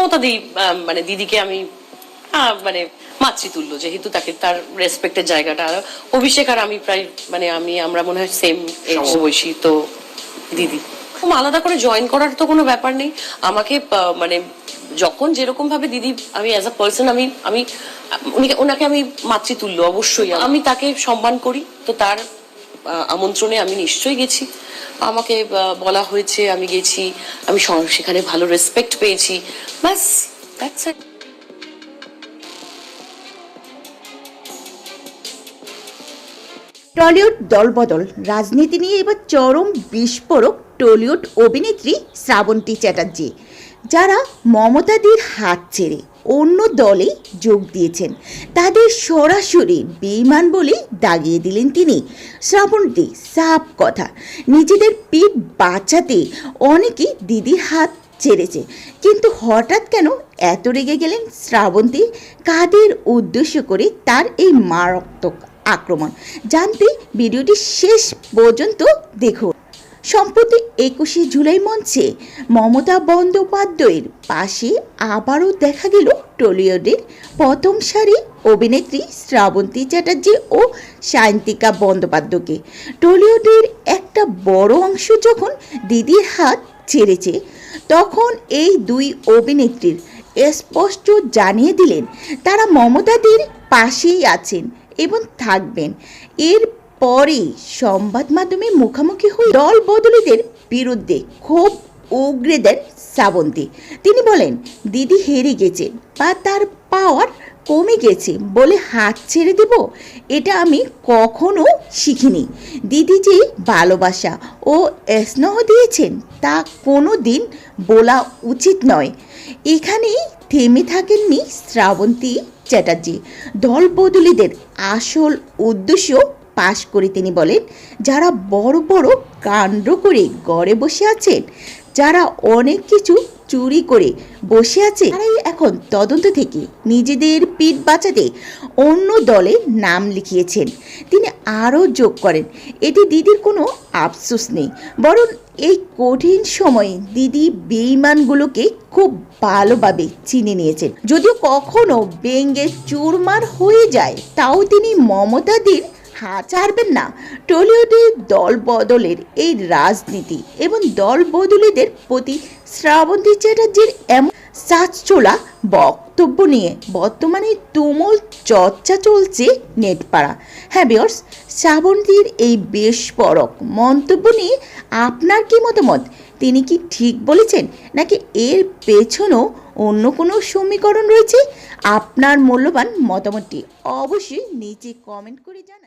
মমতা দি মানে দিদিকে আমি মানে মাতৃতুল্য, যেহেতু তাকে তার রেসপেক্টের জায়গাটা। আর অভিষেক আর আমি প্রায় মানে আমরা মনে হয় সেম এজ বয়সী, তো দিদি আলাদা করে জয়েন করার তো কোনো ব্যাপার নেই। আমাকে মানে যখন যেরকম ভাবে দিদি, আমি অ্যাজ আ পার্সন আমি আমি ওনাকে আমি মাতৃতুল্য, অবশ্যই আমি তাকে সম্মান করি। তো তার আমন্ত্রণে আমি নিশ্চয়ই গেছি, আমাকে বলা হয়েছে, আমি গেছি, আমি সেখানে ভালো রেসপেক্ট পেয়েছি, ব্যাস, দ্যাটস ইট। টলিউড দলবদল, রাজনীতি নিয়ে এবার চরম বিস্ফোরক টলিউড অভিনেত্রী শ্রাবন্তী চ্যাটার্জি, যারা মমতাদির হাত ছেড়ে অন্য দলে যোগ দিয়েছেন। তাদের সরাসরি বেঈমান বলে দাগিয়ে দিলেন তিনি। শ্রাবন্তী সাফ কথা, নিজেদের পিঠ বাঁচাতে অনেকেই দিদির হাত ছেড়েছে, কিন্তু হঠাৎ কেন এত রেগে গেলেন শ্রাবন্তী? কাদের উদ্দেশ্য করে তার এই মারাত্মক আক্রমণ? জানতে ভিডিওটি শেষ পর্যন্ত দেখুন। সম্প্রতি 21শে জুলাই মঞ্চে মমতা বন্দ্যোপাধ্যায়ের পাশে আবারও দেখা গেল টলিউডের প্রথম সারি অভিনেত্রী শ্রাবন্তী চ্যাটার্জি ও সায়ন্তিকা বন্দ্যোপাধ্যায়কে। টলিউডের একটা বড় অংশ যখন দিদির হাত ছেড়েছে, তখন এই দুই অভিনেত্রীর স্পষ্ট জানিয়ে দিলেন তারা মমতাদির পাশেই আছেন এবং থাকবেন। এর পরে সংবাদ মাধ্যমে মুখোমুখি হয়ে দল বদলীদের বিরুদ্ধে ক্ষোভ উগরে দেন শ্রাবন্তী। তিনি বলেন, দিদি হেরে গেছে বা তার পাওয়ার কমে গেছে বলে হাত ছেড়ে দেব, এটা আমি কখনো শিখিনি। দিদি যে ভালোবাসা ও স্নেহ দিয়েছেন তা কোনো দিন বলা উচিত নয়। এখানেই থেমে থাকেননি শ্রাবন্তী চ্যাটার্জি। দল বদলীদের আসল উদ্দেশ্য পাশ করে তিনি বলেন, যারা বড় বড় কাণ্ড করে ঘরে বসে আছেন, যারা অনেক কিছু চুরি করে বসে আছে, তারাই এখন তদন্ত থেকে নিজেদের পিঠ বাঁচাতে অন্য দলে নাম লিখিয়েছেন। তিনি আরও যোগ করেন, এতে দিদির কোনো আফসোস নেই, বরং এই কঠিন সময়ে দিদি বেঈমানগুলোকে খুব ভালোভাবে চিনে নিয়েছেন। যদিও কখনো ব্যঙ্গে চুরমার হয়ে যায়, তাও তিনি মমতাদির হাত ছাড়বেন না। টলিউডের দল বদলের এই রাজনীতি এবং দল বদলীদের প্রতি শ্রাবন্তী চ্যাটার্জির এমন সাজচোলা বক্তব্য নিয়ে বর্তমানে তুমুল চর্চা চলছে নেটপাড়া। হ্যাঁ ভিউয়ার্স, শ্রাবন্তীর এই বিস্ফোরক মন্তব্য নিয়ে আপনার কি মতামত? তিনি কি ঠিক বলেছেন, নাকি এর পেছনেও অন্য কোনো সমীকরণ রয়েছে? আপনার মূল্যবান মতামতটি অবশ্যই নিচে কমেন্ট করে জানান।